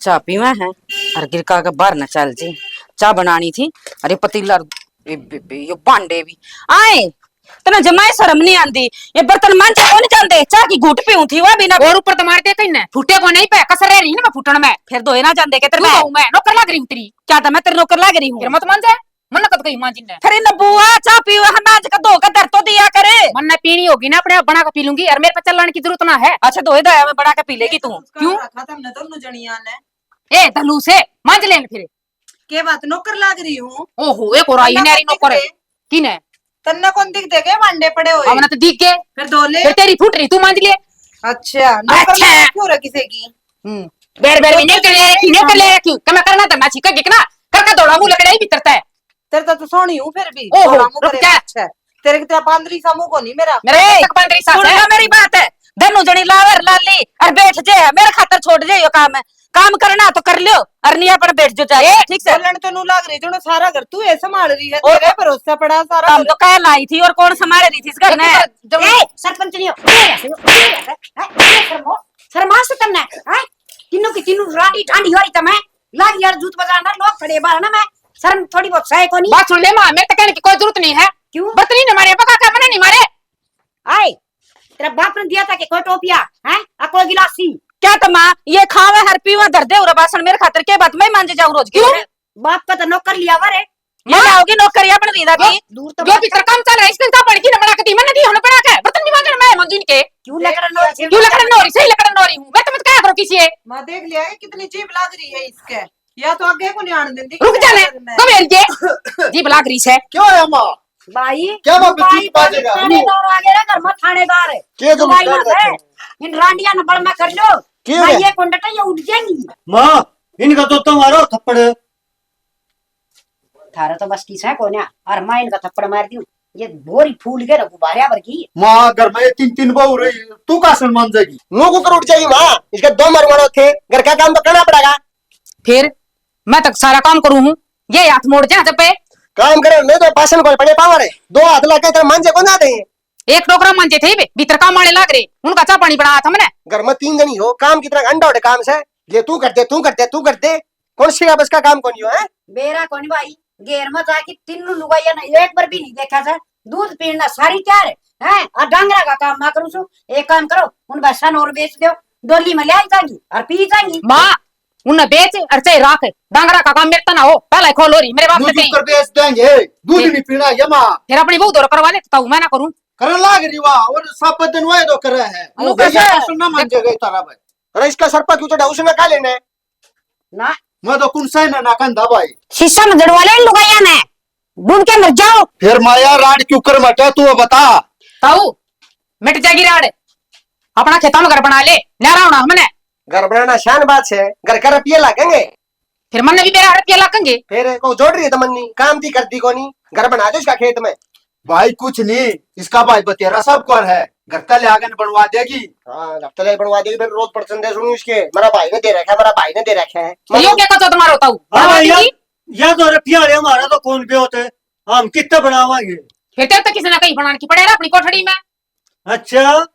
चाह पीवा है और गिरका के बाहर न चल जी। चाह बनानी थी। अरे पतीला यो भांडे भी आए तना जमाए शर्म नहीं आंदी। ये बर्तन मांझे कौन जाते चाह की घूट पीऊं थी वह बिना और ऊपर तो मारते कहीं ना फूटे को नहीं पे कसर रही ना मैं फूटन में फिर धोए ना जाते के तेरे मैं नौकर लग रही हूं तेरी क्या था मैं तेरे नौकर लग रही हूँ फिर मत मान जाए मन कद कहीं मान जिन्ने फिर इन बुआ चाह पीवा हनाज का धो के दर तो दिया करे। मन पीनी होगी ना अपने आप बना के पी लूंगी और मेरे पे चलाने की जरूरत ना है। अच्छा धोए दया में बना के पी लेगी तू क्यों हमने दोनों जनिया ने ए दलू से मांझ लेन फिर के बात नौकर लाग रही हूँ। ओहो एक और आई नारी नौकर है किने तन्ना कौन दिख देगे वांडे पड़े हुए हमने तो दिख गए फिर धो ले। फिर तेरी फूट रही तू मांझ ले। अच्छा नौकर अच्छा। लाग क्यों रहा किसी की बेर बेर ने कर ले क्यों कमा करना तो ना छिका कितना करका दौड़ा मुंह लकड़ाई भीतर है तेरे तो सोनी हूँ फिर भी ओहो, थोड़ा मुंह रुक करे जा। अच्छा है। तेरे की तरह बांदरी सा मुंह को नहीं मेरा मेरे तक बंदरी सास सुन है लो मेरी बात है दोनों जनी लावर लाली और बैठ जे मेरे खातर छोड़ जे यो काम है काम करना तो कर लियो और नहीं अपन बैठ जो जाए ठीक से। बोलन तो नू लाग रही जो सारा घर तू है संभाल रही है और तेरे भरोसा पड़ा सारा काम घर। तो कह लाई थी और कौन संभाल रही थी इस घर में। सरपंच नहीं हो शर्मास करना है तीनों की तीनों राडी ठांडी हो रही तमें लाग यार जूत बजाना लोग खड़े बाहर ना मैं शर्म थोड़ी बहुत सहे को नहीं बात सुन ले मां मेरे तक कहने की कोई जरूरत नहीं है क्यों बर्तनी न मारे पका का मने नहीं मारे आए तेरा बाप ने दिया था कि कोई टोपिया है आ कोई गिलासी क्या तमा ये खावे हर पीवा दर दे और बासन मेरे खातर के बात मैं मान जाऊं रोज की बाप का तो नौकर लिया वरे मैं लाओगी नौकरी अपन रीदा की दूर तो जो भीतर काम चल रहा है इसने तो पड़ की न बना के दी मैंने दी होने पड़ा के बर्तन नहीं मांगने मैं मंजून के क्यों लकड़ नो क्यों लकड़ नोरी सही लकड़ नोरी हूं मैं तो क्या करो किसी है मां देख लिया है कितनी जीभ लाग रही है इसके या तो आगे को नहीं आने देती रुक जा ले कब एल जे जी बलाग रही है क्यों है मां भाई क्या बात भाई बिल्कुल बाजेगा थानेदार आ गया घर में थानेदार है के तुम भाई कर ना है इन रांडिया न बड़ में कर लो क्यों भाई है? ये कोंडटा ये उठ जाएंगी मां इनका तो तुम्हारा थप्पड़ थारा तो बस किस है कोन्या और मैं इनका थप्पड़ मार दूं ये बोरी फूल के ना गुब्बारे भर की मां घर में तीन तीन बहू रही तू का सम्मान जाएगी मुंह को कर उठ जाएगी मां इसके दो मरवाड़ो थे घर का काम तो करना पड़ेगा फिर मैं तक सारा काम करूं हूं ये हाथ मोड़ जा जब पे काम करे मैं तो पासन को पड़े पावर है दो हाथ लगा कर मांझे को ना दे एक टोकरा मांझे थे भीतर काम वाले लाग रहे उनका चाह पानी बनाया था मैंने घर में तीन जनी हो काम कितना घंटा उठे काम से ये तू करते तू करते तू करते कौन सी बस का काम कौन है बेरा कोनी भाई घेर में जाके तीनों लुगाइया ना एक बार भी नहीं देखा था दूध पीना सारी तैयार है और डांगरा का काम ना करूं सु एक काम करो उन बसन और बेच दो डोली में ले आई जाएंगी और पी जाएंगी मां उन्हें बेच और चाहे राख डांगरा का काम मेरे ना हो पहले खोल हो रही मेरे बाप दूध ने कर बेच देंगे दूध नहीं पीना ये मां फिर अपनी बहू दौड़ करवा ले तो मैं ना करूं करने लाग रही वाह और सब दिन वाए तो कर रहे हैं वो भैया कैसे? सुनना मान जाएगा तारा भाई अरे इसका सरपा क्यों चढ़ा उसने का लेना है ना मैं तो कुन से ना कंधा भाई शीशा में जड़वा ले लुगाइया ने डूब के मर जाओ फिर माया राड क्यों कर मटा तू बता ताऊ मिट जाएगी राड अपना खेतों में घर बना ले न्यारा होना हमने घर बनाना शान बात है घर का रुपये लागेंगे फिर मन भी मेरा रुपया लाकेंगे फिर को जोड़ रही है तमन्नी काम दी करती को नहीं घर बना दे इसका खेत में भाई कुछ नहीं इसका भाई बतेरा सब कौन है घर का ले आगे बनवा देगी हाँ घर बनवा देगी फिर रोज पसंद है सुनू इसके मेरा भाई ने दे रखा है मेरा भाई ने दे रखा है यो क्या कचो तुम्हारा ताऊ या तो रुपया है हमारा तो कौन पे होते हम कितना बनावाएंगे फिर तेरे तो किसी ने कहीं बनाने की पड़ेगा अपनी कोठड़ी में अच्छा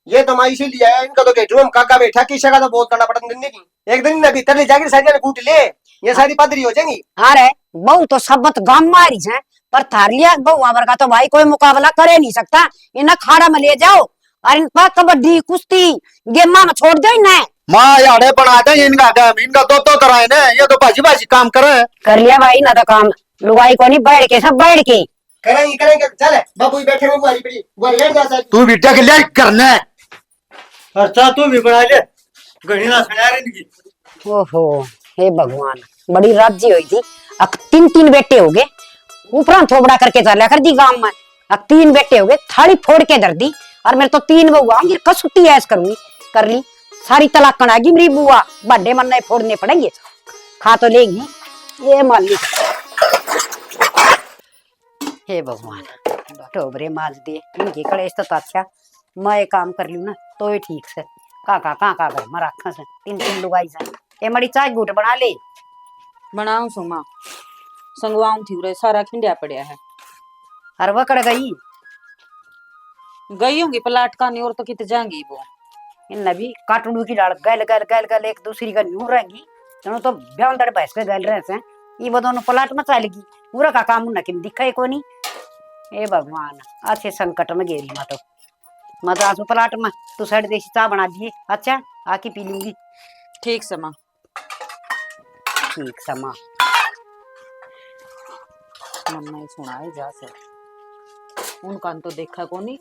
ये तो हमारी से लिया है इनका तो गेटू हम काका बैठा किसी का तो बहुत करना पड़ा दिन की एक दिन ना भीतर ले जाकर सारी ने कूट ले ये सारी पादरी हो जाएंगी अरे बहु तो सबत गाम मारी है पर थारिया बहु आवर का तो भाई कोई मुकाबला करे नहीं सकता इन्हें खाड़ा में ले जाओ और इन पर कबड्डी कुश्ती गेमा में छोड़ दो इन्हें माँ यारे बना दे इनका काम इनका दो तरह है ना ये तो बाजी बाजी काम करे कर लिया भाई ना तो काम लुगाई को नहीं बैठ के सब बैठ के करेंगे करेंगे चले बाबू बैठे हुए बुआरी पड़ी बुआरी लेट जा सर तू बेटा के लिए करना है खर्चा तू भी बना ले गणी ना सुना रही इनकी ओहो हे भगवान बड़ी राज्य हुई थी अब तीन तीन बेटे हो गए ऊपर थोबड़ा करके चल कर दी गांव में अब तीन बेटे हो गए थाली फोड़ के धर दी और मेरे तो तीन बउआ होंगी कसुट्टी ऐस करूंगी कर ली सारी तलाकन आएगी मेरी बुआ बड़े मन नहीं फोड़ने पड़ेंगे खा तो लेंगी ये मालिक हे भगवान टोबरे माज दे इनके कड़े तो अच्छा मैं काम कर लूं ना तो ही ठीक से का घर में रखा से तीन तीन लुगाई से ए मड़ी चाय गुट बना ले बनाऊं सुमा संगवाऊं थी रे सारा खिंडिया पड़या है हर वकड़ गई गई होंगी पलाट का नहीं और तो कित जाएंगी वो इन नबी काटूडू की डाल गल गल गल गल एक दूसरी का न्यू रहेंगी तनो तो ब्याउंदर भैंस के गल रहे से ई बदों पलाट में चलेगी पूरा का काम न किम दिखाई कोनी। ए भगवान अच्छे संकट में गेरी मैं तो आसू पलाट में तू साइड देसी चाय बना दिए। अच्छा आके पी लूंगी। ठीक से माँ। ठीक समा मम्मा ही सुना है जा से उनका तो देखा को नहीं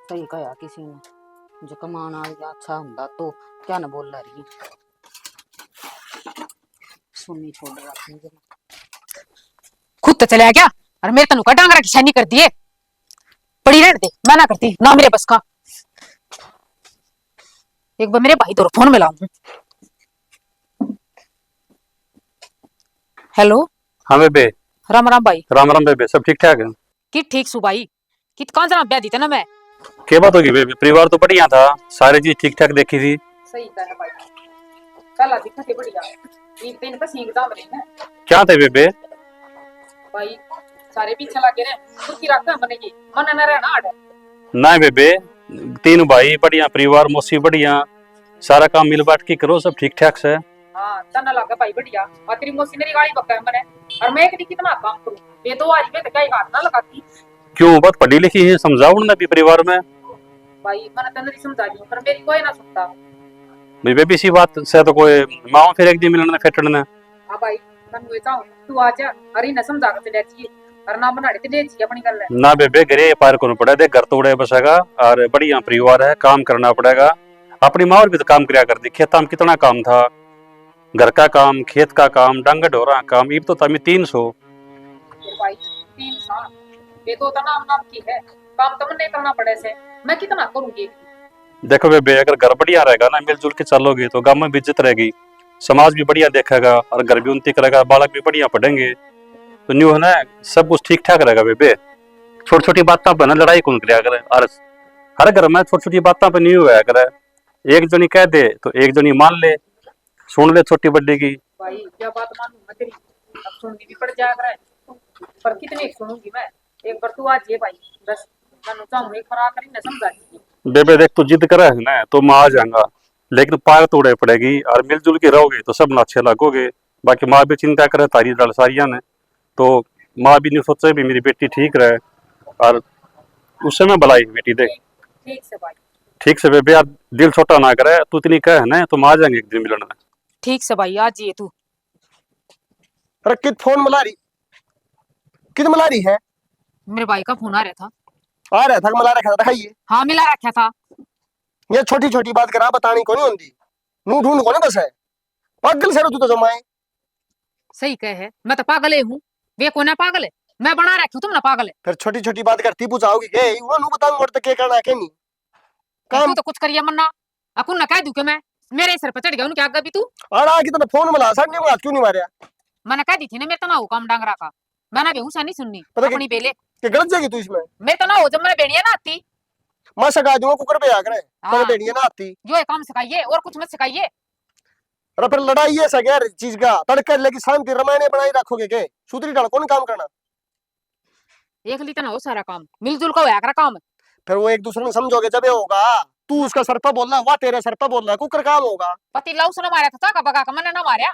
सही कहा किसी ने जो कमाना अच्छा हुंदा तो क्या न बोल रही सुननी छोड़ रहा खुद तो चले क्या और मेरे तनु का डांगरा की छानी कर दिए। पड़ी रहने दे मैं ना करती ना मेरे बस का। एक बार मेरे भाई तो फोन में लाऊं। हेलो हाँ बेबे। राम राम भाई। राम राम बेबे, सब ठीक ठाक है? कि ठीक सु भाई कि कौन सा ब्याह दी था ना मैं। क्या बात होगी बेबे, परिवार तो बढ़िया था, सारी चीज ठीक ठाक देखी थी। सही कहा भाई कल दिखा के बढ़िया एक दिन का सींग दाम रही है। क्या थे बेबे? भाई सारे पीछे लगे रहे कुछ रखा बनेगी मन न रहना आड़। ना बेबे, 3 भाई बढ़िया, परिवार मौसी बढ़िया, सारा काम मिल बांट के करो, सब ठीक ठाक से। हाँ तना लगा भाई बढ़िया। और तेरी मौसी मेरी गाड़ी पक्का है मने और मैं कितना काम करूं ये तो आज में क्या हाथ ना लगाती। क्यों, बहुत पढ़ी लिखी है, समझाओ ना भी परिवार में। भाई मैंने तने समझा दी पर मेरी कोई ना सुनता। बेबे इसी बात से तो कोई माओ फिर एक दिन मिलने फेटने। हां भाई मैं हुए चाहूं तू आ जा अरे न समझा के चले जी और ना बना दे दे जी अपनी गल है ना बेबे, घरे पार करना पड़ा, देख घर तोड़े बसेगा और बढ़िया परिवार है, काम करना पड़ेगा। अपनी माँ और भी तो काम किया करती, खेता में कितना काम था, घर का काम, खेत का काम, डांगा ढोरा काम, ये तो तमी 300। भाई 300 ये तो नाम नाम की है काम तो मने करना पड़े से मैं कितना करूंगी। देखो बेबे, अगर घर बढ़िया रहेगा ना, मिलजुल के चलोगे तो गांव में भी इज्जत रहेगी, समाज भी बढ़िया देखेगा और घर भी उन्नति करेगा, बालक भी बढ़िया पढ़ेंगे तो न्यू है ना, सब कुछ ठीक ठाक रहेगा बेबे। छोटी छोटी बातों पर ना लड़ाई कौन किया करे, और हर घर में छोटी छोटी बातों पर न्यू है करे, एक जनी कह दे तो एक जनी मान ले, सुन ले छोटी बड़ी की। भाई क्या बात मानूं मैं तेरी अब सुननी भी पड़ जाया करे पर कितने सुनूंगी मैं। एक बार तू आज ये भाई बस मैं चाहूं एक बार आकर न समझा दी। बेबे देख, तू जिद करे है ना तो मैं आ जाऊंगा, लेकिन पार तोड़े पड़ेगी और मिलजुल के रहोगे तो सब ना अच्छे लगोगे। बाकी माँ भी चिंता करे तारी लड़ सारिया ने, तो माँ भी नहीं सोचे भी मेरी बेटी ठीक रहे, और उससे मैं भलाई बेटी देख। ठीक से भाई। ठीक से बेबे, यार दिल छोटा ना करे, तू इतनी कह है ना तो मैं आ जाएंगे एक दिन मिलने में। ठीक से भाई आज ये तू अरे कित फोन मिला रही, कित मिला रही है? मेरे भाई का फोन आ रहा था। आ रहा था मिला रखा था, दिखाइए। हाँ मिला रखा था। ये छोटी छोटी बात करा बतानी को नहीं होती, नू ढूंढ को ना बस है, पागल से तू तो जमाए। सही कहे है मैं तो पागल ही हूँ वे कोना पागल है मैं बना रखी हूँ तुम ना पागल है। फिर छोटी छोटी बात करती पूछाओगी के वो नू बताऊं और तक के करना है के नहीं तू काम। तो कुछ करिए मन्ना अकुन ना कह दूं कि मैं मेरे सिर पर चढ़ गया उनके आगे भी तू आड़ा की तो फोन मिला सर ने बात क्यों नहीं मारया? मैंने कह दी थी ना मेरे तो ना हो काम डांगरा का मैंने बेहूसा नहीं सुननी पता कि- अपनी बेले कि गलत जाएगी तू इसमें। मेरे तो ना हो जब मैंने बेड़िया ना आती मैं सका दूंगा कुकर पे आ करे हाँ। तो बेड़ियां ना आती। जो है काम सिखाइए और कुछ मत सिखाइए। अरे फिर लड़ाई है सगैर चीज का तड़के लेके शांति रामायण बनाई रखोगे के सूत्री डाल कौन काम करना? एक ली तो ना हो सारा काम मिलजुल का होया कर काम। फिर वो एक दूसरे को समझोगे जब ये होगा। तू उसका सर पे बोल रहा है, वह तेरे सर पे बोल रहा है, कुकर काम होगा। पति लाऊ सुना मारा था चाका बगा का मैंने ना मारा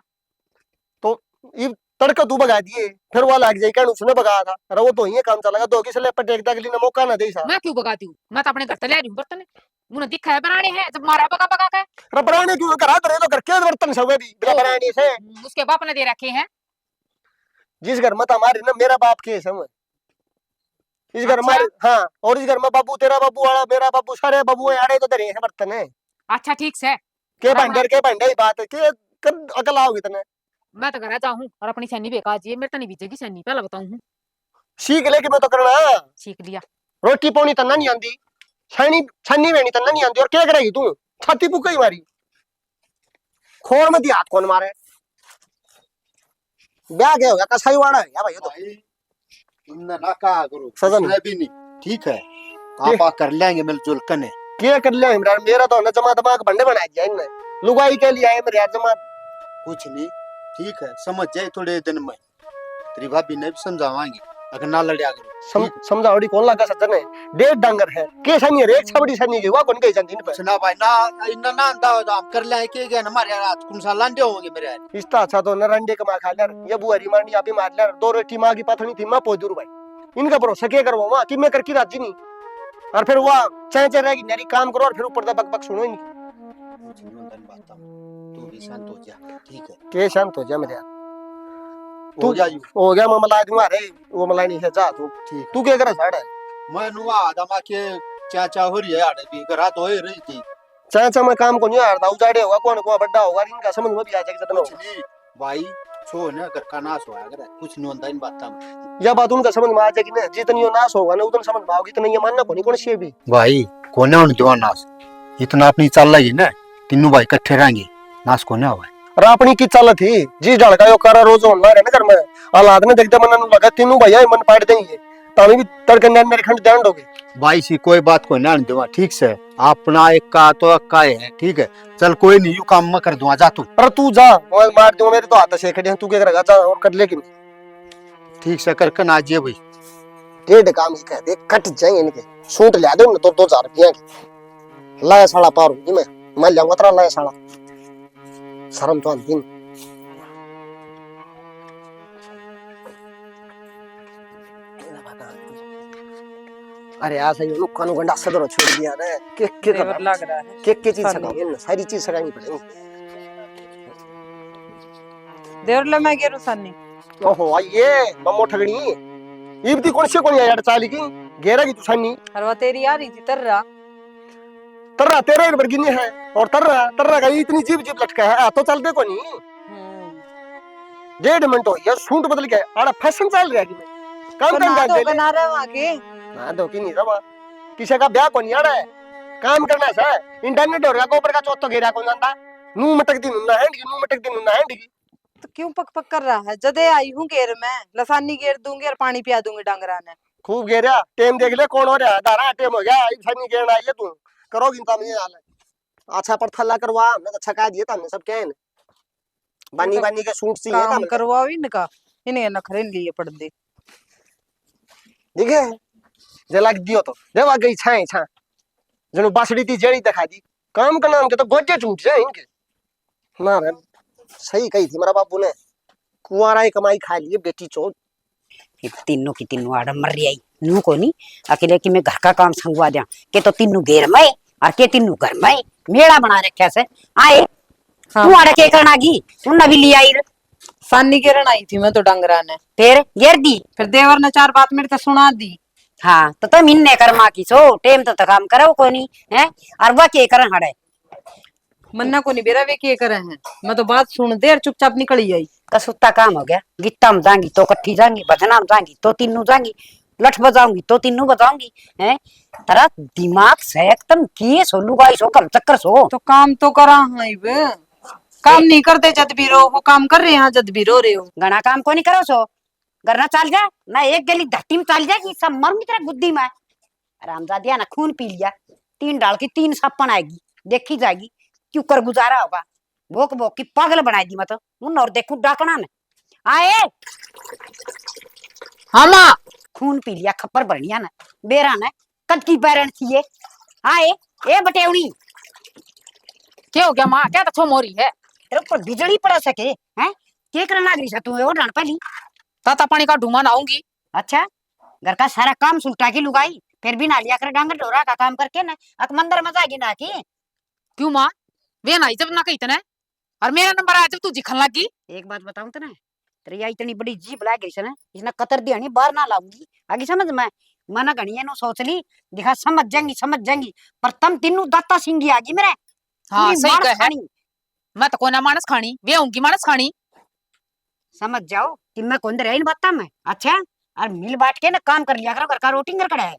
तो ये तड़का तू भगा दिए, फिर वो लग जाए कहने उसने भगाया था। अरे वो तो ही काम चलेगा, दो किस ले पर टेक तक लेना मौका ना दे सा। मैं क्यों बगाती हूँ मैं तो अपने घर से ले रही हूँ बर्तन मुझे दिखा है बनाने हैं जब मारा बगा बगा का अरे बनाने क्यों करा तेरे तो करके बर्तन सब भी बिना बनाने से। उसके बाप ने दे रखे हैं। जिस घर में हमारे ना मेरा बाप के सब इस घर में। हाँ, और इस घर में बाबू तेरा बाबू वाला मेरा बाबू सारे बाबू आड़े तो तेरे हैं बर्तन है। अच्छा ठीक से के भांडर के भांडे बात है के कब अकल आओगी तने? मैं तो घर जाऊँ और अपनी सैनी बेकार जी मेरे तो नहीं बीजेगी सैनी पहले बताऊँ। सीख ले कि मैं तो करना सीख लिया रोटी पानी तना नहीं आंदी, छानी छानी वेणी तना नहीं आंदी, और क्या करेगी तू? छाती पुक्का ही मारी खोर में हाथ कौन मारे? ब्याह गया होगा कसाई वाला है भाई तो इन्ना ना कहा करो सजन है भी नहीं ठीक है आप कर लेंगे मिलजुल कने क्या कर लिया इमरान? मेरा तो ना जमा दिमाग बंडे बना दिया इनने, लुगाई के लिए आए मेरे यार जमा। कुछ नहीं ठीक है समझ जाए थोड़े दिन में तेरी भाभी ने भी समझावाएंगे अगर ना लड़िया करो समझावड़ी कौन लगा सज्जन है 1.5 डांगर है के सनी है एक छबड़ी सनी के वा कौन कही जाती पे सुना भाई ना इन्ना ना आंदा हो तो हम कर ले के गए हमारे रात कुन साल लांडे होंगे मेरे यार इसता अच्छा तो नरंडे कमा खा ले ये बुआरी मारनी आप ही मार ले 2 रोटी मां की पथनी थी मां पोजूर भाई इनका भरोसा के करवा वहां कि मैं करके राजी नहीं और फिर वो चाहे रहेगी मेरी काम करो और फिर ऊपर बक बक सुनो नहीं तू भी शांत हो जा ठीक है के शांत हो जा मेरे यार हो जा यू हो गया मैं मलाई दूंगा अरे वो मलाई नहीं है जा तू ठीक तू क्या करे साड़े मैं नुआ आदमा के चाचा हो रही है यार भी घरा तो हो रही थी चाचा मैं काम को नहीं हारता उजाड़े होगा कौन को बड़ा होगा इनका समझ में भी आ जाएगा कुछ नहीं भाई छो ना घर का नाश होया अगर कुछ नहीं होता इन बातों में यह बात उनका समझ में आ जाएगी ना जितनी वो नाश होगा ना उतना समझ में आओगी इतना ये मानना कोनी कौन सी भी भाई कोने उन दीवान नाश इतना अपनी चल रही है ना तीनों भाई इकट्ठे रहेंगे नाश कोने हुआ और अपनी की चल थी जी ढल का यो करा रोज ऑनलाइन है ना घर में हालात में देखते मन लगा तीनों भैया मन पाट देंगे तानी भी तड़के मेरे खंड ध्यान दोगे भाई सी कोई बात को ना दूंगा ठीक से अपना एक का तो एक का है ठीक है चल कोई नहीं यू काम मैं कर दूंगा जा तू अरे तू जा मैं मार दूंगा मेरे तो हाथ से खड़े हैं तू क्या करेगा जा और कर लेकिन ठीक से करके ना जे भाई 1.5 काम ही कह दे कट जाएंगे इनके सूट ले दो ना तो 2000 रुपया की लाया साला पारू जी मैं जाऊंगा तेरा लाया साला शर्म तो आती नहीं अरे यार सही लोग कानू गंडा सदर छोड़ दिया रे के देवर लग रहा है के चीज सगाई है ना सारी चीज सगाई पड़ेगी देवर ले मैं गेरू सन्नी ओहो ये मम्मो ठगनी इब्दी कौन से कोनी यार चाली की गेरा की तुसानी हरवा तेरी आ रही थी तररा तररा तेरे एक बरगिनी है और तररा का इतनी जीभ जीभ लटका है तो चल दे कोनी 1.5 मिनट हो गया सूट बदल गया आड़ा फैशन चल रहा है कि मैं काम करना दे बना रहे वहां के ना दो की नहीं रवा किसी का ब्याह कोनी आड़ा है काम करना है इंटरनेट हो रहा गोबर का चौथ तो घेरा कौन जानता नू मटक दिन ना हैंड की नू मटक दिन ना हैंड की तो क्यों पक पक कर रहा है जदे आई हूँ घेर में लसानी घेर दूंगी और पानी पिया दूंगी डांगरा ने खूब घेरा टेम देख ले कौन हो रहा है दारा टेम हो गया फनी घेर आई है तू करोगी तो नहीं हाल अच्छा पर थल्ला करवा मैं तो छका दिए था सब क्या है बानी बानी के सूट सी है काम करवाओ इनका इन्हें नखरे लिए पड़ दे देखे जे लग दियो तो देवा गई छाए छा जनो बासड़ी थी जेड़ी दिखा दी काम का नाम के तो गोटे टूट जाए इनके ना रे सही कही थी मेरा बापू ने कुआरा ही कमाई खा लिए बेटी चोद ये तीनों की तीनों आड़ मर रही नू को नहीं अकेले कि मैं घर का काम संगवा दिया के तो तीनों घेर में और के तीनों घर में मेड़ा बना रखे से आए तू आड़े के करना की तू नवी ले आई सानी घेरन आई थी मैं तो डांगरा ने फिर घेर दी फिर देवर ने 4 बात मेरे से सुना दी हाँ तो मिन्ने कर माँ की सो टेम तो काम करो को नहीं है और वह के करन हड़े मन्ना को नहीं बेरा वे के करे हैं मैं तो बात सुन दे और चुपचाप निकल आई कसुत्ता काम हो गया गीता में जाऊंगी तो कट्ठी जाऊंगी भजना में जाऊंगी तो तीनों जाऊंगी लठ बजाऊंगी तो तीनों बजाऊंगी हैं तेरा दिमाग से एकदम किए सो लुगाई सो कम चक्कर सो तो काम तो करा है बे काम नहीं करते जद भी रो वो काम कर रहे हैं जद भी रो रहे हो घना काम को नहीं करो सो करना चल जा ना एक गली धरती में चल जाएगी सब मर तेरा गुद्दी में रामजादिया ना खून पी लिया 3 डाल की 3 सपन आएगी देखी जाएगी क्यों कर गुजारा होगा भोक भोक की पागल बनाई दी मतलब उन और देखू डाकना ने आए हाँ माँ खून पी लिया खप्पर बढ़िया ना बेरा ने कद की पैरण थी ये आए ए बटेवनी क्या हो गया माँ क्या तो मोरी है तेरे ऊपर बिजली पड़ सके हैं के करना लग रही तू और पहली ताता पानी का ढूंढा आऊंगी अच्छा घर का सारा काम सुलटा की लुगाई फिर भी ना लिया कर डांगर डोरा का काम करके ना अक मंदिर में जाएगी ना की क्यों माँ वे ना जब ना कही तने और मेरा नंबर आया जब तू जिखन लगी एक बात बताऊं तो ना तेरी या इतनी बड़ी जीभ लाग गई ना इसने कतर दिया नहीं बाहर ना लाऊंगी आगे समझ में मना गणिया नो सोच ली दिखा समझ जाएंगी पर तुम तीनों दाता सिंगी आगी मेरे हाँ पूरी सही मानस कहे खानी। मैं तो कोना मानस खानी वे आऊंगी मानस खानी समझ जाओ कि मैं कौन रही बात में अच्छा और मिल बांट के ना काम कर लिया करो घर का रोटी कर है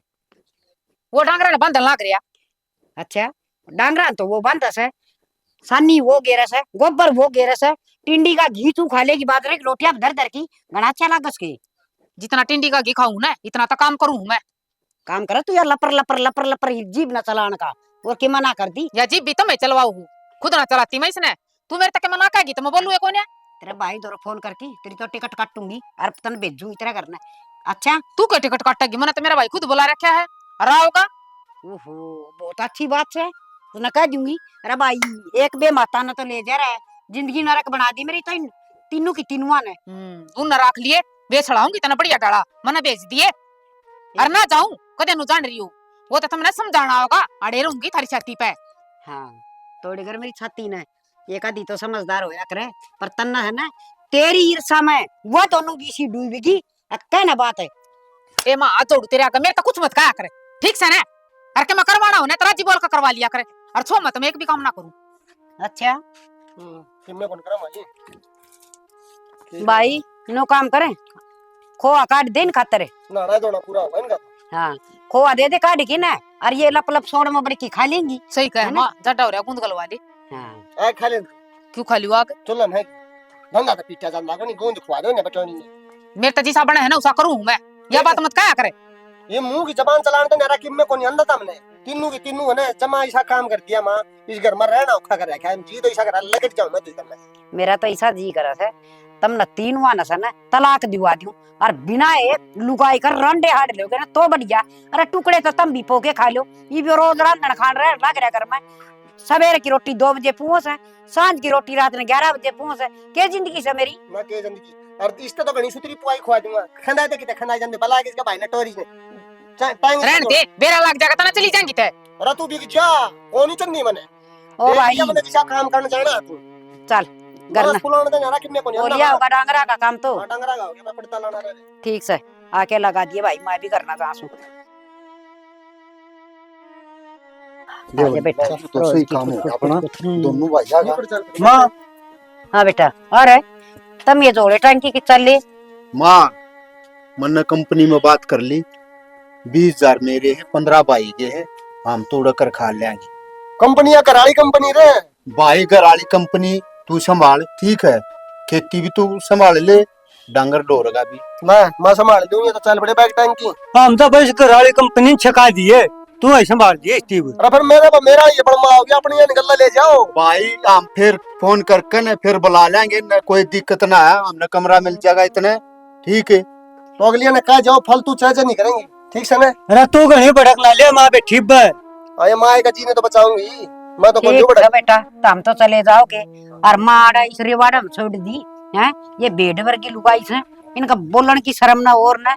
वो डांगरा ने बंधन लाग रहा अच्छा डांगरा तो वो बांधस है सानी वो गेरस है गोबर वो गेरस है टिंडी का घी तू खा लेगी बात रे रोटियां दर दर की घना अच्छा लागस के जितना टिंडी का घी खाऊं ना इतना तो काम करूं मैं काम कर तू यार लपर लपर लपर लपर जीभ ना चलाने का और के मना कर दी या जीप भी तो मैं चलवाऊ हूँ खुद ना चलाती मैं इसने तू मेरे तक मना कहेगी तो मैं बोलूँ कौन है तेरे भाई दो फोन करके तेरी तो टिकट काटूंगी और तन भेजूंगी तेरा करना अच्छा तू क्या टिकट काटेगी? मैंने तो मेरा भाई खुद बुला रखा है, आओगा। ओहो बहुत अच्छी बात है, तो न कह दूंगी। अरे भाई एक बे माता न तो ले जा रहा है, जिंदगी नरक बना दी मेरी तो तीनों की तीनों ने। उन रख लिए बेचड़ाऊंगी तना बढ़िया डाला मना बेच दिए। अरे ना जाऊं कदे नु जान रही हूं, वो तो तुमने समझाना होगा। अड़े रहूंगी थारी छाती पे। हाँ थोड़ी घर मेरी छाती ने एक आधी तो समझदार होया करे, पर तन्ना है ना तेरी ईर्षा में वो दोनों बीसी डूबेगी। कहना बात है ए मां हाथ जोड़ू तेरे आगे, मेरे तो कुछ मत कहा करे, ठीक से ना? अरे के मैं करवाना हो ना तो राजी बोल कर करवा लिया करे, और छो मत मैं एक भी काम ना करूं। अच्छा मैं कौन करा भाई? भाई नो काम करे, खोआ काट देन खातर है। नारा दोना पूरा होगा इनका। हाँ खोआ दे दे काट के ना, और ये लप लप सोड़ में बड़ी की खा लेंगी। सही कहे मां, जटा हो रहा गूंद गलवा ले। हाँ आ खा ले क्यों खा लियो आग? चलन है धंधा तो पीटा जाना को नहीं गूंद खवा दो ना बटोनी ने। मेरे तो जैसा बने है ना उसा करूं मैं, यह बात मत कहा करे। ये मुंह की जबान चलाने तो नारा किम में कोनी अंधा था मैंने। तीनों की तीनों है ना जमा ऐसा काम कर दिया मां, इस घर में रहना औखा कर रखा है। जी तो ऐसा करा लगट जाऊं मैं तो इस घर में। मेरा तो ऐसा जी करा था तम न तीन हुआ न ना तलाक दिवा दूं, और बिना एक लुगाई कर रंडे हाड़ लोगे ना तो बढ़िया। अरे टुकड़े तो तुम भी पोके खा लो, ये भी रोज रांधन खान रहे लग रहा कर मैं। सवेरे की रोटी 2 बजे पहुंच है, सांझ की रोटी रात में 11 बजे पहुंच है। क्या जिंदगी से मेरी? मैं के जिंदगी और इस तो घणी सुतरी पुआई खवा दूंगा। खंदा दे के खंदा जाने भला के इसका भाई ने टोरी ने रहने दे, बेरा लग जाएगा तना चली जाएंगी ते। अरे तू भी जा कौन ही चंदी मने ओ भाई मैंने दिशा काम करना चाहना तू चल घर स्कूल में नारा किम में कोनी बोलिया होगा डांगरा का काम तो डंगरा गाओ मैं पड़ता लाना रे। ठीक से आके लगा दिए भाई, मैं भी करना चाहूं। आजा बेटा तो सही काम हो अपना दोनों भाई आगा। माँ हाँ बेटा अरे तुम ये जोड़े टंकी की चल ली। माँ मैंने कंपनी में बात कर ली, 20,000 मेरे है, 15 भाई के है, हम तोड़ कर खा लेंगे। कंपनियां कराली कंपनी रे भाई घराली कंपनी तू संभाल, ठीक है? खेती भी तू संभाल ले, डांगर डोरगा भी। मैं संभाल दूंगा तो चल बड़े बैग टंकी। हम तो बस घराली कंपनी छका दिए, तू ऐसे संभाल दिए स्टीव। अरे फिर मेरा ये बड़ा होगी अपनी ये निकल ले जाओ। भाई हम फिर फोन करके न फिर बुला लेंगे, न कोई दिक्कत ना है, हमने कमरा मिल जाएगा इतने, ठीक है? तो अगली ने कहा जाओ फालतू चर्चा नहीं करेंगे, ठीक से ना? अरे तू घणी भड़क ना ले, माँ बैठी बर। अरे माँ का जीने तो बचाऊंगी मैं तो कोई ठीक बड़ा है बेटा तो हम तो चले जाओगे, और माड़ा इस रिवाड़ा में छोड़ दी है। ये बेड वर्गी लुगाई से इनका बोलने की शर्म ना और ना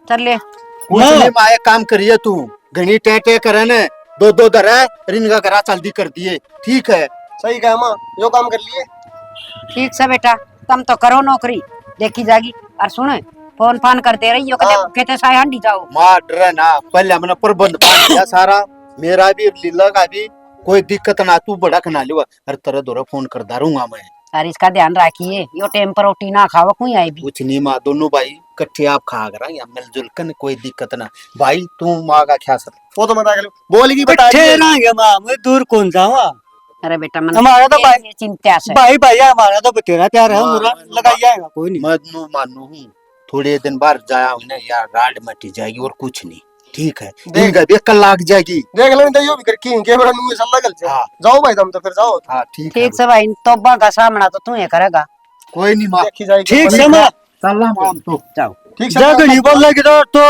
चल ले। कुछ नहीं माँ, एक काम करिए तू घनी टे करे न, दो दरा रिनगा करा जल्दी कर दिए, ठीक है? सही कहा माँ, जो काम कर लिए। ठीक से बेटा तुम तो करो नौकरी देखी जागी, और सुन फोन फान करते रहियो कदे हाँ। कहते साय हंडी जाओ। माँ डरे ना, पहले हमने प्रबंध बांध दिया सारा, मेरा भी लीला का भी कोई दिक्कत ना, तू बड़ा खना लियो। अरे तेरे दोरा फोन कर दारूंगा मैं। और इसका ध्यान रखिए यो टाइम पर रोटी ना खाओ कोई आई भी। कुछ नहीं माँ, दोनों भाई इकट्ठे आप खा कर या मिलजुल कर, कोई दिक्कत ना। भाई तू माँ का ख्याल रख। वो तो मैं बोलेगी बता ठहरा गया माँ, मैं दूर कौन जावा। अरे बेटा मन हमारा तो भाई ये चिंता से भाई हमारा तो बतेरा प्यार है, मुरा लगाई जाएगा कोई नहीं। मैं नु मानू हूँ, थोड़े दिन बाहर जाया हूँ ना यार, राड मटी जाएगी और कुछ नहीं, ठीक है? दिन का भी कल लाग जाएगी, देख लेने तो यो भी करके के बड़ा नुए सल्ला गल हाँ। जाओ भाई तुम तो फिर जाओ। हाँ ठीक है, ठीक से भाई तोबा का सामना तो तू ही करेगा। कोई नहीं माँ, देखी जाएगी ठीक से माँ, चलना माँ तो जाओ ठीक से जगड़ी बोल लगी तो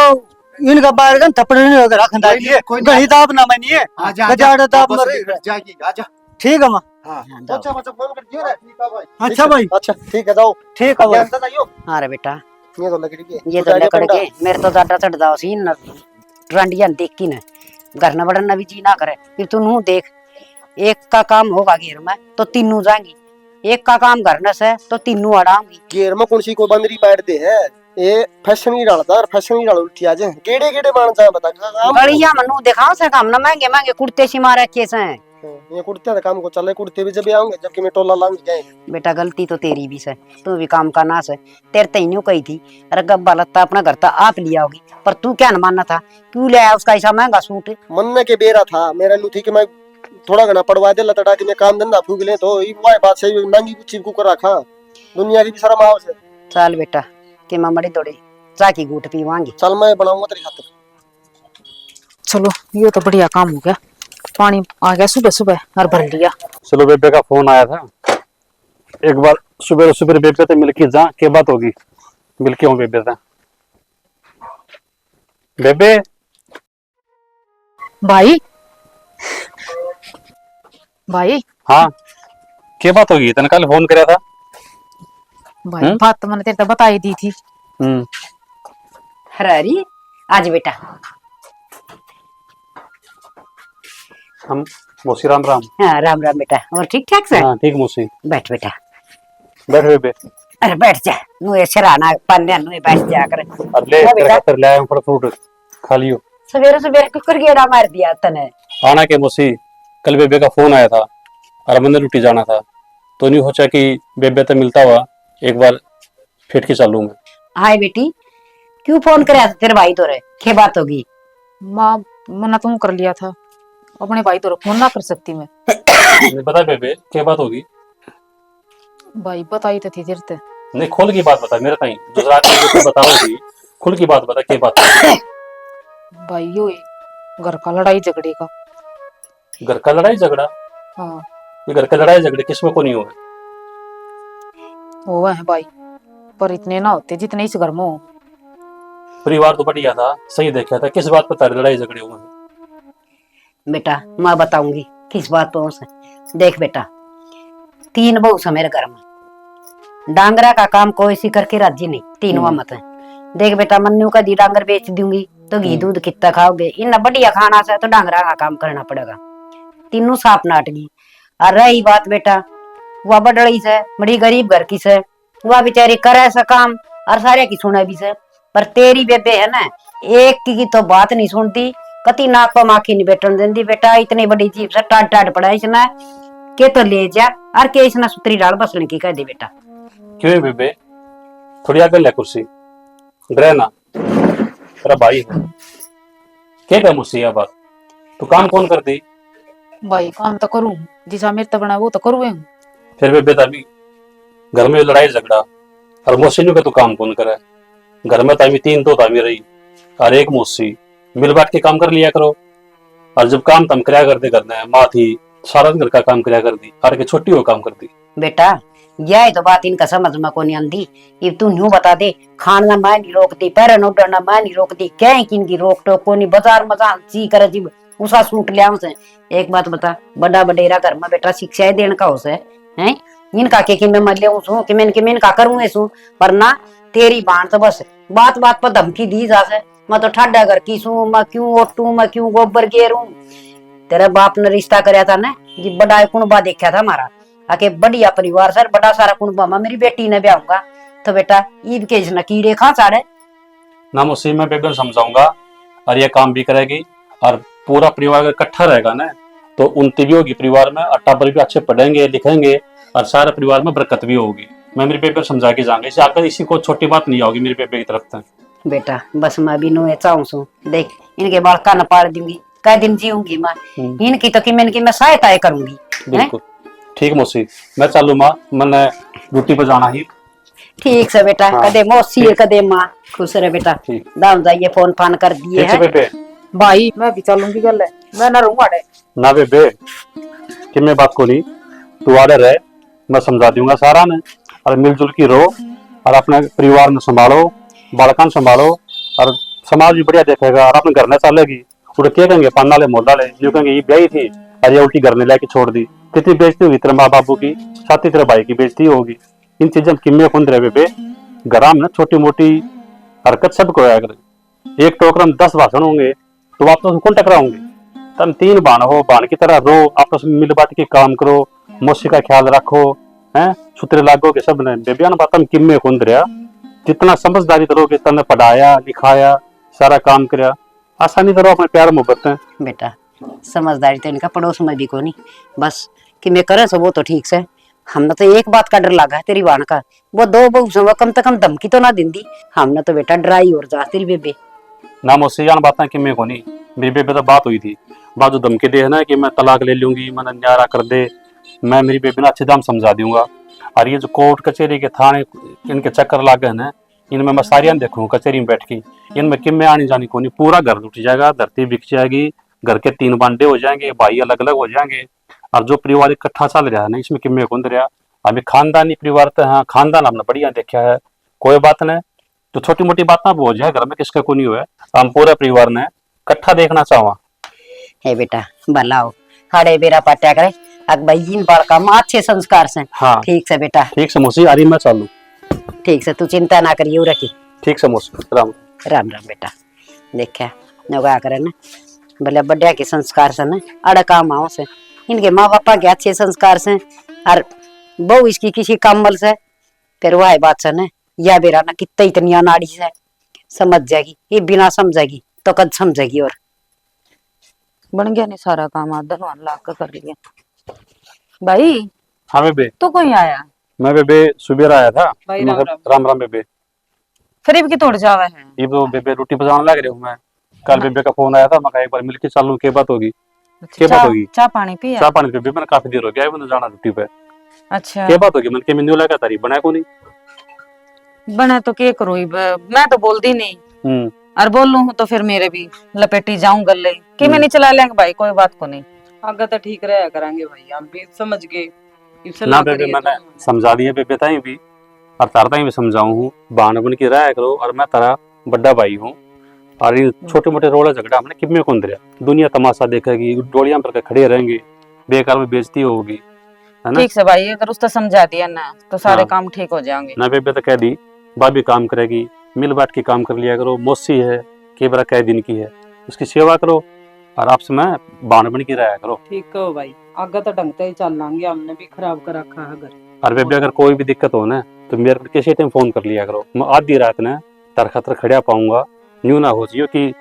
इनका बाहर का थप्पड़ नहीं होगा रखना दिए, कोई गही दाब ना मनिए, आजा गजाड़ दाब बस मरे। निकल जाएगी, आजा। ठीक है माँ, हाँ अच्छा बच्चा फोन कर दियो रे। ठीक है भाई, अच्छा भाई, अच्छा ठीक है जाओ। ठीक है भाई। जानता जाइयो अरे बेटा ये तो लकड़ी के ये तो लकड़ के मेरे तो ज्यादा चढ़ जाओ सी न रंडिया देख की न घर न बड़न भी जी ना करे। फिर तू नू देख एक का काम होगा घेर में तो तीनों जाएंगी, एक का काम घर न से तो तीनों अड़ाऊंगी। गेर में कौन सी को बंदरी बैठ दे है, ये फैशन ही डालता और फैशन ही डाल उठी आज केड़े केड़े मान जा बता काम बढ़िया मनु दिखाओ से काम न महंगे महंगे कुर्ते सिमा रखे से। ये कुर्ते का काम को चले कुर्ते भी जब आऊंगे जबकि मैं टोला लाऊंगी जाए। बेटा गलती तो तेरी भी से, तू भी काम का नास है। तेरे तैन्यू कही थी अरे गब्बा लत्ता अपना घर था आप लिया होगी, पर तू क्या न मानना था, क्यों ले आया उसका ऐसा महंगा सूट? मन के बेरा था मेरा नू थी कि मैं थोड़ा घना पड़वा दे लतड़ा कि मैं काम धंधा फूक ले तो ये बात सही महंगी कुछ चिपकू कर रखा दुनिया की भी शर्म आओ से। चल बेटा कि मैं बड़ी दौड़ी चाय की घूट पीवांगी। चल मैं बनाऊंगा तेरी खातिर। चलो ये तो बढ़िया काम हो गया, पानी आ गया सुबह सुबह और भर लिया। चलो बेबे का फोन आया था, एक बार सुबह सुबह बेबे से मिलके जा, क्या बात होगी? मिलके हूँ बेबे से। बेबे भाई भाई हाँ क्या बात होगी? तने कल फोन कराया था। भाई बात तो मैंने तेरे को बता ही दी थी। हम्म। हरारी आज बेटा हम मौसी राम राम। हाँ राम राम बेटा। और ठीक ठाक से? हाँ ठीक मौसी। बैठ बेटा। बैठ बेबे। अरे बैठ जा, नुए शराना पन्ने नुए बैठ जा कर। अब ले हाँ तेरे बेटा, खातर ले आया हूं फल फ्रूट, खा लियो। सवेरे सवेरे कुकर गेड़ा मार दिया तने। आना के मौसी, कल बेबे का फोन आया था और मैंने लुटी जाना था, तो नहीं सोचा कि बेबे तो मिलता हुआ एक बार फिट के चलूं मैं। हाय बेटी, क्यों फोन कराया था तेरे भाई तो रे? क्या बात होगी? माँ मना तुम कर लिया था, अपने भाई तो फोन ना कर सकती मैं। नहीं बता बेबे क्या बात होगी? भाई बताई तो थी तेरे से। नहीं खोल की बात बता मेरे ताई, दूसरा आदमी को बताओगी, खुल की बात बता क्या बात है? भाई यो है घर का लड़ाई झगड़े का। घर का लड़ाई झगड़ा? हाँ ये घर का लड़ाई झगड़े किसमें को नहीं हुआ? हुआ है भाई, पर इतने ना होते जितने इस घर में हो। परिवार तो बढ़िया था, सही देखा था, किस बात पर तारे लड़ाई झगड़े हुए हैं? बेटा मैं बताऊंगी किस बात पर से। देख बेटा, 3 बहू से मेरे घर में, डांगरा का काम कोई सी करके राजी नहीं, तीनों मत है। देख बेटा, मन्नू का दी डांगर बेच दूंगी तो घी दूध कितना खाओगे? इन बढ़िया खाना से तो डांगरा का काम करना पड़ेगा। तीनों साफ नाट गई। और रही बात बेटा, वह बड़ड़ी से बड़ी गरीब घर की से, वह बेचारी करे से काम और सारे की सुने भी से। पर तेरी बेबे है ना, एक की तो बात नहीं सुनती, कति नाक पर माखी नहीं बैठन देती। बेटा इतनी बड़ी जीप से टाट टाट पड़ा इसने के तो ले जा और के इसने सुतरी डाल बसने की कह दी बेटा। क्यों बेबे, थोड़ी आगे ले कुर्सी, डरे ना, तेरा भाई है। क्या कर मुझसे यह बात? तू काम कौन कर दी? भाई काम तो करूँ, जिसा मेरे तो बना वो तो करूँ। फिर बेबे तभी घर में लड़ाई झगड़ा और मौसी का तो काम कौन करे? घर में तामी 3 तो तामी रही और एक मौसी, मिल बांट के काम कर लिया करो। और जब काम तम कराया करते करना माँ थी, सारा दिन घर का काम कराया कर दी और के छोटी हो काम कर दी। बेटा यह तो बात इनका समझ में को नहीं आंदी। ये तू न्यू बता दे, खाना मैं नहीं रोकती, पैरन उड़ना मैं नहीं रोकती, क्या किनकी रोक टोक को नहीं। बाजार मजा ची करे जी उसा सूट लिया उसे। एक बात बता, बड़ा बडेरा घर में बेटा शिक्षाएं देने का होसे हैं? इनका के मैं मर ले सू कि मैं इनका करूँ ऐसू? पर ना, तेरी बाण तो बस बात बात पर धमकी दी जासे। मैं तो ठाडा घर की सू, मैं क्यों ओटू, मैं क्यों गोबर गेरू? तेरे बाप ने रिश्ता कराया था ना जी, बड़ा कुनबा देखा था हमारा, आके बढ़िया परिवार सर, बड़ा सारा कुनबा में मेरी बेटी ने ब्याहूंगा। तो बेटा ईद के इसने कीड़े खा साड़े ना मौसी, मैं बेबे समझाऊंगा और ये काम भी करेगी और पूरा परिवार अगर इकट्ठा रहेगा ना तो उन्नति भी होगी परिवार में, और टाबर भी अच्छे पढ़ेंगे लिखेंगे और सारे परिवार में बरकत भी होगी। मैं मेरी बेबे समझा के जाऊंगा, इसे आकर इसी को छोटी बात नहीं होगी मेरी बेबे की तरफ से। बेटा बस मैं भी नुए चाहूं सू। देख इनके बाल कान पाड़ दूंगी, कई दिन जीऊंगी मैं। इनकी तो कि मैं सहायता करूंगी। बिल्कुल ठीक मौसी, मैं चालू माँ, मैंने ड्यूटी पर जाना ही। ठीक से बेटा, हाँ, कदे मौसी है कदे माँ, खुश रहे बेटा। ठीक। दाम जाइए फोन फान कर दिए ठीक है है। बेबे। भाई मैं भी चलूंगी, गल है मैं ना रहूंगा अड़े। ना बेबे कि मैं बात को नहीं, तू आड़े रहे, मैं समझा दूंगा सारा ने, और मिलजुल की रहो और अपने परिवार में संभालो, बालकान संभालो और समाज भी बढ़िया देखेगा और अपने घर में चलेगी। उड़े क्या कहेंगे पन्ना ले मोला ले, जो कहेंगे ये ब्याही थी और ये उल्टी घर में लेके छोड़ दी। कितनी बेइज्जती हुई तेरे माँ बापू की, साथ ही तेरे भाई की बेइज्जती होगी। इन चीजों की किम्मे खुंद रहे बेबे, घर में छोटी मोटी हरकत सबको आया करे। एक टोकरा में 10 भाषण होंगे तो आपस में कौन टकराओगे? तुम 3 बाण हो, बाण की तरह रो, आपस में मिल बांट के काम करो, मौसी का ख्याल रखो, हैं सुतरे लागोगे सब ने। बेबिया ना बात किम्मे खुंद रहा, जितना समझदारी करोगे तने पढ़ाया लिखाया सारा काम कराया, आसानी करो अपने प्यार मोहब्बत है। बेटा समझदारी तो इनका पड़ोस में भी को नहीं, बस कि मैं करे सो वो तो ठीक से। हमने तो एक बात का डर लगा है तेरी बाण का, वो 2 बहू से कम से कम धमकी तो ना दी। हमने तो बेटा डराई और जा तेरी बेबे ना मौसी जान बात कि मैं को नहीं, मेरी बेबे तो बात हुई थी, बात जो धमकी दे है ना कि मैं तलाक ले लूंगी, मैं न्यारा कर दे, मैं मेरी बेबे ने अच्छे दाम समझा दूंगा। और ये जो कोर्ट कचहरी के थाने इनके चक्कर लागे है ना, इनमें मैं सारियां देखूँ कचहरी में बैठ के, इनमें किम में आनी जानी को नहीं, पूरा घर लुट जाएगा, धरती बिक जाएगी, घर के 3 बांडे हो जाएंगे, भाई अलग अलग हो जाएंगे। और जो परिवार इकट्ठा चल रहा है ना, इसमें किम में कौन रहा। अभी खानदानी परिवार तो हाँ, खानदान हमने बढ़िया देखा है, कोई बात नहीं, तो छोटी मोटी बात ना बोझ है घर में किसका को नहीं हुआ हम पूरे परिवार ने इकट्ठा देखना चाहवा। हे बेटा भलाओ खड़े बेरा पाट्या करे अक भाई इन बालका में अच्छे संस्कार से। हाँ ठीक से बेटा, ठीक से मौसी अरे मैं चालू। ठीक से तू चिंता ना करियो रखी। ठीक से मौसी राम राम राम बेटा। देखा नौका करे ना भले बड्या के संस्कार से ना अड़ काम आओ से इनके माँ बापा के अच्छे संस्कार से और बहु इसकी किसी कमल से फिर वह बात से ना या बेरा ना कितना इतनी अनाड़ी से समझ जाएगी, ये बिना समझेगी तो कद समझेगी। और बन गया नहीं सारा काम आधा ला कर कर लिया भाई। हाँ बेबे तो कोई आया मैं बेबे सुबह आया था। भाई मैं राम कहा, राम राम बेबे। फिर भी तोड़ जावा है। ये तो बेबे रोटी पजाने लग रहे हूँ मैं। कल बेबे का फोन आया था, मैं कहा एक बार मिलके चालू के बात होगी। क्या बात होगी? चाय पानी पिया? चाय पानी बेबे मैंने काफी देर हो गया है मैंने जाना ड्यूटी पे। अच्छा क्या बात होगी? मैंने के मेन्यू लगा तारी बनाया को नहीं। बना तो के करो मैं तो बोलती नहीं और बोल लूं तो फिर मेरे भी लपेटी जाऊं गले कि मैं नहीं चला लेंगे भाई कोई बात को नहीं। आगे तो ठीक रहा करेंगे भाई, हम भी समझ गए। ना बेबे मैंने समझा दिया बेबे ताई भी और तारता भी समझाऊं हूँ बहाना बन के रहा करो और मैं तारा बड़ा भाई हूँ और ये छोटे मोटे रोड़ा झगड़ा हमने किम्मे कौन दिया दुनिया तमाशा देखेगी डोलियां पर खड़े रहेंगे बेकार में बेइज्जती होगी है ना। ठीक से भाई अगर उसने समझा दिया ना तो सारे हाँ। काम ठीक हो जाएंगे। ना बेबे तो कह दी भाभी काम करेगी मिल बांट के काम कर लिया करो। मौसी है के बरा कई दिन की है उसकी सेवा करो और आपसे मैं बहाना बन के रहा करो। ठीक हो भाई, आगे तो ढंग से ही चल लांगे, हमने भी खराब कर रखा है घर। और बेबे अगर कोई भी दिक्कत हो ना तो मेरे को किसी टाइम फोन कर लिया करो। मैं आधी रात ने तर खतर खड़ा पाऊंगा न्यू ना हो जियो कि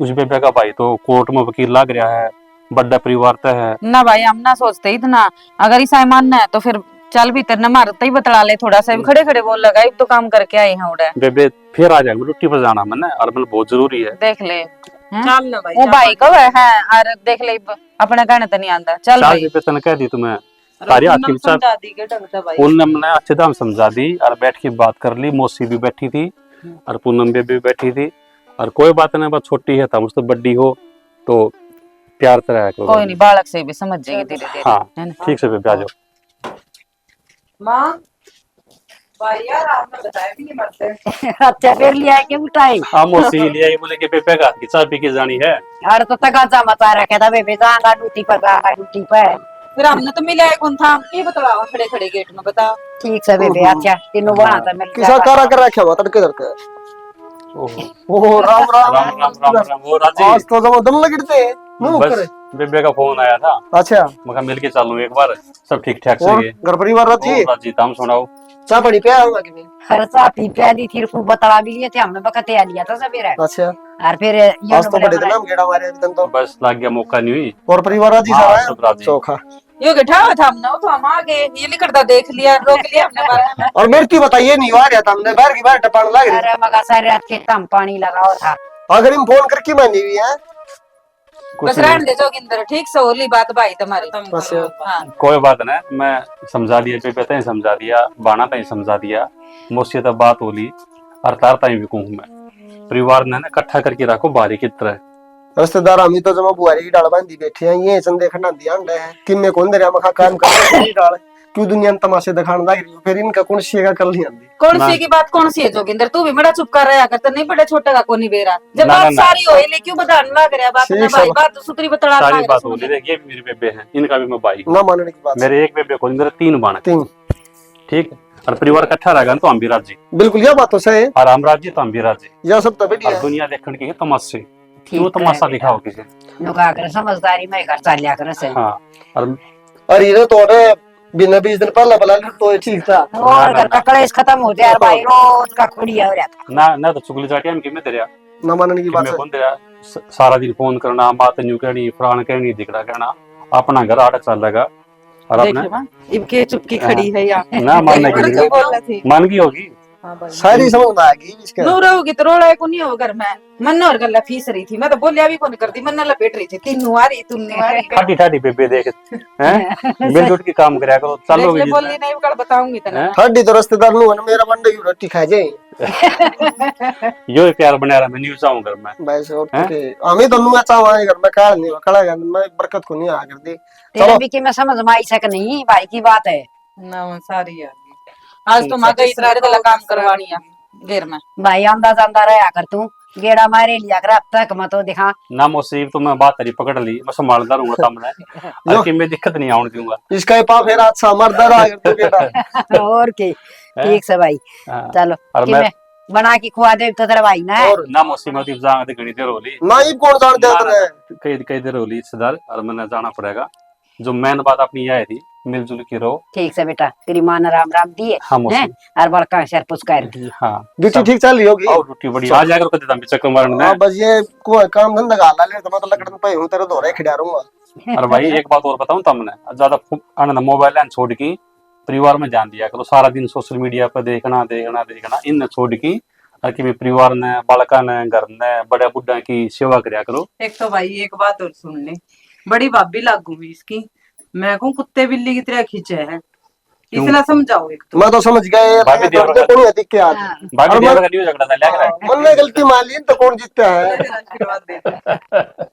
उस बेबे का भाई तो कोर्ट में वकील लग रहा है बड़ा परिवार तो है ना भाई हम ना सोचते इतना अगर इस मानना है तो फिर चल भी तेरे मारता ही बतला ले थोड़ा सा खड़े खड़े बोल लगा तो काम करके आए हैं उड़ा बेबे फिर आ जाएंगे रोटी पर जाना मैंने और मतलब बहुत जरूरी है। देख ले चल ना भाई, वो भाई को है और देख ले अपने कहने तो नहीं आंदा। चल भाई बेबे तने कह दी तुम्हें तारी हाथ की विचार समझा दी के ढंग से भाई। पूनम ने अच्छे दाम समझा दी और बैठ के बात कर ली। मौसी भी बैठी थी और पूनम बेबी भी बैठी थी और कोई बात नहीं बस छोटी है था मुझसे बड़ी हो तो प्यार तरह है कोई नहीं बालक से भी समझ जाएगी धीरे धीरे हाँ है ना। ठीक से बेबे आ जाओ। माँ भाई यार आपने बताया भी नहीं मरते। अच्छा फिर लिया है कि उठाई हाँ मौसी लिया ये बोले कि बेबे का हाथ की चाय पी के जानी है। और तो तगाजा मचा रखा था बेबे जाएगा ड्यूटी पर। फिर हमने तो मिला कौन था, हम के बताओ खड़े खड़े गेट में बताओ। ठीक से बेबे अच्छा तीनों बना था मिल किसा कारा कर रखा हुआ तड़के तड़के। ओ राम राम राम राम राम राम वो राजी आज तो जब दम लगते नु बस करे। बेबे का फोन आया था अच्छा मैं कहा मिल के चालू एक बार सब ठीक ठाक से और है। घर परिवार राजी राजी ताम सुनाओ। चाय पानी पिया होगा कि नहीं? खर्चा पी प्याली थी फू बतला भी लिए थे हमने बकते आ लिया था सवेरे अच्छा और फिर आज तो बड़े दिन हम गेड़ा मारे अभी तक तो। बस लग गया मौका नहीं हुई। और परिवार राजी हाँ, सारा सब राजी। चोखा। यो बैठा हुआ था हमने, वो तो हम आ गए, ये नहीं करता देख लिया रोक लिया हमने बारे में। और मेरे की बताइए नहीं आ रहा था हमने बाहर की बाहर टपान लग रही। अरे मगा सारे रात खेत में पानी लगा था। अगर हम फोन करके मानी हुई है बस रहने दे जोगिंदर, ठीक से होली बात भाई तुम्हारी। अच्छा। हाँ कोई बात नहीं मैं समझा दिया बेबे तई समझा दिया बाना तई समझा दिया मुझसे तो बात होली और तार तई भी कहूँ मैं परिवार ने ना इकट्ठा करके रखो बारी की तरह। रिश्तेदार हम तो जमा बुआरी की डाल बांधी बैठे हैं ये चंदे खंडा दिया अंडे है कि मैं कौन दे रहा मखा काम कर रहा है डाल क्यों दुनिया में तमाशे दिखाने लग रही हो फिर इनका कौन सी का कर लिया आंदी। कौन सी की बात कौन सी है जोगिंदर, तू भी बड़ा चुप कर रहा करता नहीं बड़े छोटे का कोनी बेरा जब ना, बात ना, ना। सारी होए ले क्यों बताने लग रहा बात ठीक ना भाई है। बात सुतरी बतला सारी लग बात रहा होली ये भी मेरे बेबे हैं इनका भी मैं भाई हूँ। ना मानने की बात मेरे एक बेबे को मेरे 3 बाण तीन ठीक और परिवार इकट्ठा रहेगा तो हम भी राजी बिल्कुल यह बात तो सही है और हम राजी तो हम भी राजी यह सब तो बढ़िया और है। दुनिया देखने की है तमाशे क्यों तमाशा दिखाओ किसी नुका कर समझदारी में घर चल लिया कर से हाँ और और ये तो बिना 20 दिन पहले बला तो ये ठीक था। और घर का कलेश खत्म हो जाए भाई रोज का खुड़िया हो जाता। ना तो चुगली चाटिया में किमें तेरा ना मानने की बात किमें है। कौन तेरा सारा दिन फोन करना बात न्यू कहनी फलान कहनी दिखड़ा कहना अपना घर आड़ा चल लगा और अपने देखिए मां इनके चुपकी खड़ी है यहाँ ना मानने की जो नहीं बोल रही थी। मान की होगी हाँ भाई सारी समझ में आ गई इसके। नो रहोगी तो रोड़ा को नहीं हो घर में मन और गल्ला फीस रही थी, मैं तो बोलिया भी कौन करती मन लपेट रही थी तीनों आ रही तुमने आ रही ठाटी ठाटी बेबे देख हैं मिलजुल के काम करया करो चलो देख ले बोली नहीं कल बताऊंगी तना हैं? हड्डी तो रिश्तेदार नु है मेरा बंडे की रोटी खा जाए यो प्यार बना रहा मैं न्यू चाहूं घर में बस और के हमें तो नु अच्छा हुआ घर में काल नहीं कड़ा गया मैं बरकत को नहीं आ कर दी। तेरे भी कि मैं समझ में आई सक नहीं भाई की बात है। ना वो सारी आ गई आज तो मां गई इतना गला काम करवानी है घेर में भाई आंदा जांदा रहा कर तू गेड़ा मारे लिया कर अब तक मैं तो दिखा ना मुसीब तो मैं बात तेरी पकड़ ली, मैं संभालता रहूंगा सामने, ताकि मैं दिक्कत नहीं आने दूंगा। इसका ही पाप है रात सा मरदा रहा कर तू बेटा। और के ठीक से भाई हाँ। चलो और कि मैं मैं बना के खुआ दे तो तेरा भाई ना और ना मुसीबत जान दे घनी देर होली, ना ही कौन जान दे तने कई कई देर होली रिश्तेदार, और मैंने जाना पड़ेगा। जो मेन बात अपनी यह थी, मिलजुल के रहो। ठीक से बेटा तेरी माँ ने राम राम दिए हाँ मौसी। हैं और बड़का सर पुचकार दिए हाँ ड्यूटी ठीक चल रही होगी। और रोटी बढ़िया आ जाकर कद दम चक्कर मारने। हां बस ये कोई काम धंधा गाला ले तो मैं तो लकड़न पे हूं तेरे दोरे खिड़ा रहूंगा। और भाई एक बात और बताऊं तुमने, ज्यादा आनंद मोबाइल एंड छोड़ की परिवार में ध्यान दिया करो। सारा दिन सोशल मीडिया पर देखना देखना देखना, इन छोड़ की और कि परिवार ने, बालका ने, घर ने, बड़े बुढ़ा की सेवा करया करो। एक तो भाई एक बात और सुन ले, बड़ी भाभी लागू हुई इसकी। मैं कहूँ कुत्ते बिल्ली की तरह खींचे है, इतना समझाओ एक तो। मैं तो समझ गया ये भाभी देवर का- कौन है दिख के आज भाभी और देवर मैं- का न्यू झगड़ा था, लग रहा है। मन ने गलती मान ली तो कौन जीतता है। आशीर्वाद दे।